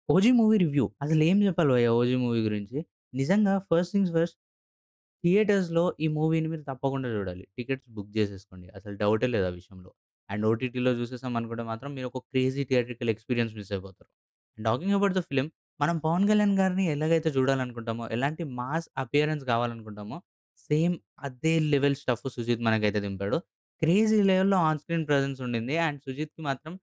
'OG' movie review. అసలేం జెప్పాలి భయ్యా 'ఓజీ' మూవీ గురించి. నిజంగా ఫస్ట్ థింగ్స్ ఫస్ట్ థియేటర్స్‌లో ఈ మూవీని మీరు తప్పకుండా జూడాలి. Tickets book జేసేసుకోండి. అసలు డౌటే లేదు ఆ విషయంలో. అండ్ ఓటీటీలో జూసేసాం అనుకుంటే మాత్రం మీరు ఒక క్రేజీ థియేట్రికల్ ఎక్స్‌పీరియన్స్ మిస్ అయిపోతారు. And talking about the film మనం 'పవన్ కళ్యాణ్' గారిని ఎలాగైతే చూడాలనుకుంటామో, ఎలాంటి మాస్ అపియరెన్స్ గావాలనుకుంటామో, సేమ్ అదే లెవెల్ స్టఫ్ 'సుజిత్' మనకైతే దింపాడు. క్రేజీ లెవెల్‌లో ఆన్ స్క్రీన్ ప్రెజెన్స్ ఉండింది. అండ్ 'సుజిత్‌కి' మాత్రం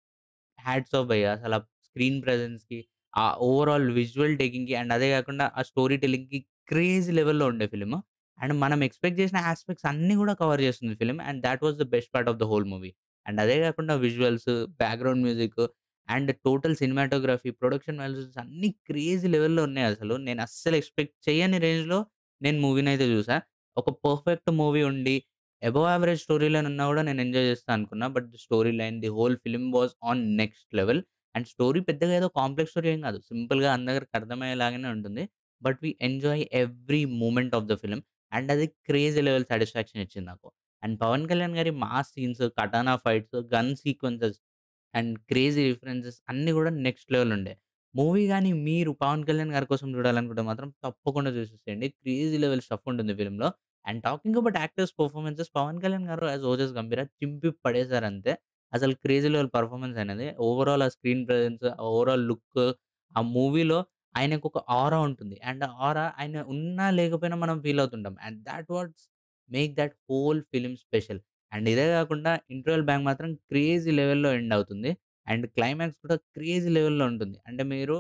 హ్యాట్స్ ఆఫ్ భయ్యా. అసల స్క్రీన్ ప్రెజెన్స్‌కి, ఆ ఓవరాల్ విజువల్ టేకింగ్‌కి అండ్ అదే గాకుండా ఆ స్టోరీ టెల్లింగ్‌కి క్రేజీ లెవెల్‌లో ఉండే ఫిల్మ్. అండ్ మనం ఎక్స్‌పెక్ట్ చేసిన యాస్పెక్ట్స్ అన్నీ గూడా కవర్ చేస్తుంది film. And thought was the best part of the whole movie. And అదే గాకుండా visuals, background music and total cinematography, production values అన్నీ క్రేజీ లెవెల్‌లో ఉన్నాయసలు. నేను అస్సలు ఎక్స్‌పెక్ట్ చేయని రేంజ్‌లో నేను మూవీనైతే చూసా. ఒక పర్ఫెక్ట్ మూవీ ఉండి అబోవ్ యావరేజ్ స్టోరీ లైన్ ఉన్నా గూడా నేను ఎంజాయ్ చేస్తా అనుకున్నా. But the story line, the whole film was on next level. And story పెద్దగా ఏదో కాంప్లెక్స్ స్టోరీ ఏం గాదు. సింపుల్‌గా అందరికి అర్థమయ్యేలాగానే ఉంటుంది. But we enjoy every moment of the film. And అది క్రేజీ లెవెల్ సాటిస్ఫాక్షన్ ఇచ్చింది నాకు. అండ్ 'పవన్ కళ్యాణ్' గారి mass scenes, katana fights, gun sequences and crazy references అన్నీ గూడా నెక్స్ట్ లెవెల్ ఉండే. మూవీ గాని మీరు 'పవన్ కళ్యాణ్' గారి కోసం చూడాలనుకుంటే మాత్రం తప్పకుండా చూసేసేయండి. క్రేజీ లెవెల్ స్టఫ్ ఉంటుంది ఫిల్మ్‌లో. And talking about actors performances 'Pavan Kalyan' గారు యాస్ 'ఓజస్ గంభీర' చింపి పడేసారంతే. అసలు క్రేజీ లెవెల్ పెర్ఫార్మన్స్ ఆయనది. ఓవరాల్ ఆ స్క్రీన్ ప్రెజెన్స్, ఆ ఓవరాల్ లుక్, ఆ మూవీలో ఆయనకొక ఆరా ఉంటుంది. అండ్ ఆ ఆరా ఆయన ఉన్నా లేకపోయినా మనం ఫీల్ అవుతుంటాం. And thought what's make that whole film special. And ఇదే గాకుండా ఇంటర్వల్ బ్యాంక్ మాత్రం క్రేజీ లెవెల్‌లో ఎండ్ అవుతుంది. అండ్ క్లైమాక్స్ కూడా క్రేజీ లెవెల్‌లో ఉంటుంది. అంటే మీరు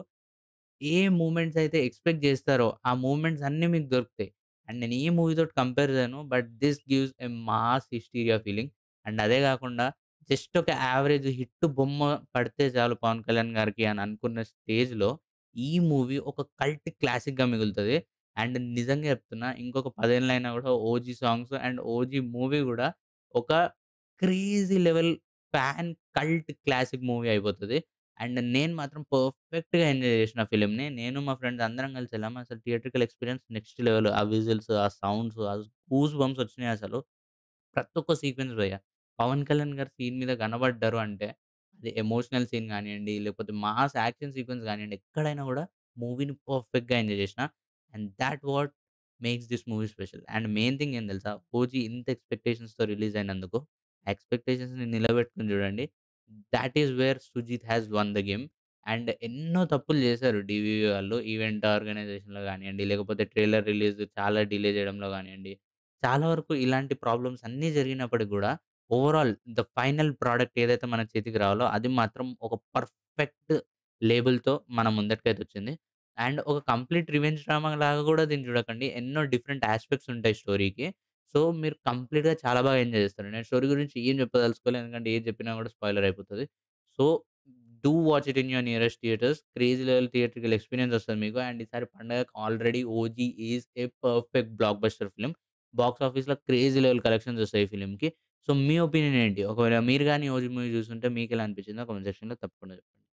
ఏ మూవ్‌మెంట్స్ అయితే ఎక్స్‌పెక్ట్ జేస్తారో, ఆ మూవ్‌మెంట్స్ అన్నీ మీకు దొరుకుతాయి. అండ్ నేను ఏ మూవీతోటి కంపేర్ జేయను. But this gives a mass hysteria feeling. And అదే గాకుండా జస్ట్ ఒక యావరేజ్ హిట్ బొమ్మ పడితే చాలు 'పవన్ కళ్యాణ్' గారికి అని అనుకున్న స్టేజ్‌లో ఈ మూవీ ఒక కల్ట్ క్లాసిక్‌గా మిగులుతది. అండ్ నిజంగా చెప్తున్నా ఇంకొక 10 ఏళ్లయినా గూడా 'OG' songs and 'OG' movie గూడా ఒక crazy level fan cult classic movie అయిపోతది. అండ్ నేను మాత్రం పర్ఫెక్ట్‌గా ఎంజాయ్ చేసిన ఫిల్మ్‌ని. నేను మా ఫ్రెండ్స్ అందరం కలిసి ఎళ్ళాము. అసలు థియేట్రికల్ ఎక్స్‌పీరియన్స్ నెక్స్ట్ లెవెల్. ఆ విజిల్స్, ఆ సౌండ్స్, ఆ గూస్ బంప్స్ వచ్చినాయసలు. ప్రతి ఒక్క సీక్వెన్స్ భయ్యా. 'పవన్ కళ్యాణ్' గారు సీన్ మీద కనపడ్డారు అంటే, అది ఎమోషనల్ సీన్ గానియండి, లేకపోతే మాస్ యాక్షన్ సీక్వెన్స్ గానియండి, ఎక్కడైనా గూడా మూవీని పర్ఫెక్ట్‌గా ఎంజాయ్ చేసిన. And thought what makes this movie special. And main thing ఏం తెలుసా? 'ఓజీ' ఇంత ఎక్స్‌పెక్టేషన్స్‌తో రిలీజ్ అయినందుకు, ఆ ఎక్స్‌పెక్టేషన్స్‌ని నిలబెట్టుకొని చూడండి. That is where 'Sujeeth' has won the game. And ఎన్నో తప్పులు చేశారు డీవీవీ వాళ్ళు. ఈవెంట్ ఆర్గనైజేషన్‌లో గానియండి, లేకపోతే ట్రైలర్ రిలీజ్ చాలా డిలే చేయడంలో గానియండి, చాలా వరకు ఇలాంటి ప్రాబ్లమ్స్ అన్నీ జరిగినప్పటికి గూడా, ఓవరాల్ ద ఫైనల్ ప్రొడక్ట్ ఏదైతే మన చేతికి రావాలో, అది మాత్రం ఒక పర్ఫెక్ట్ లేబుల్‌తో మన ముందటికైతొచ్చింది. అండ్ ఒక కంప్లీట్ రివెంజ్ డ్రామా లాగా గూడా దీన్ని చూడకండి. ఎన్నో డిఫరెంట్ యాస్పెక్ట్స్ ఉంటాయి స్టోరీకి. సో, మీరు కంప్లీట్‌గా చాలా బాగా ఎంజాయ్ చేస్తారు. నేను స్టోరీ గురించి ఏం చెప్పదలుచుకోలేదు. ఎందుకంటే ఏది చెప్పినా గూడా స్పాయిలర్ అయిపోతది. So, do watch it in your nearest theatres. Crazy level theatrical experience వస్తది మీకు. అండ్ ఈసారి పండగకి already 'OG' is a perfect block buster film. Box ఆఫీస్‌లో క్రేజీ లెవెల్ కలెక్షన్స్ ఒస్తాయి ఈ ఫిల్మ్‌కి. సో, మీ ఒపీనియన్ ఏంటి? ఒకవేళ మీరు గాని 'ఓజీ' మూవీ చూసుంటే మీకెలా అనిపించిందో కామెంట్ సెక్షన్‌లో తప్పకుండా చెప్పండి.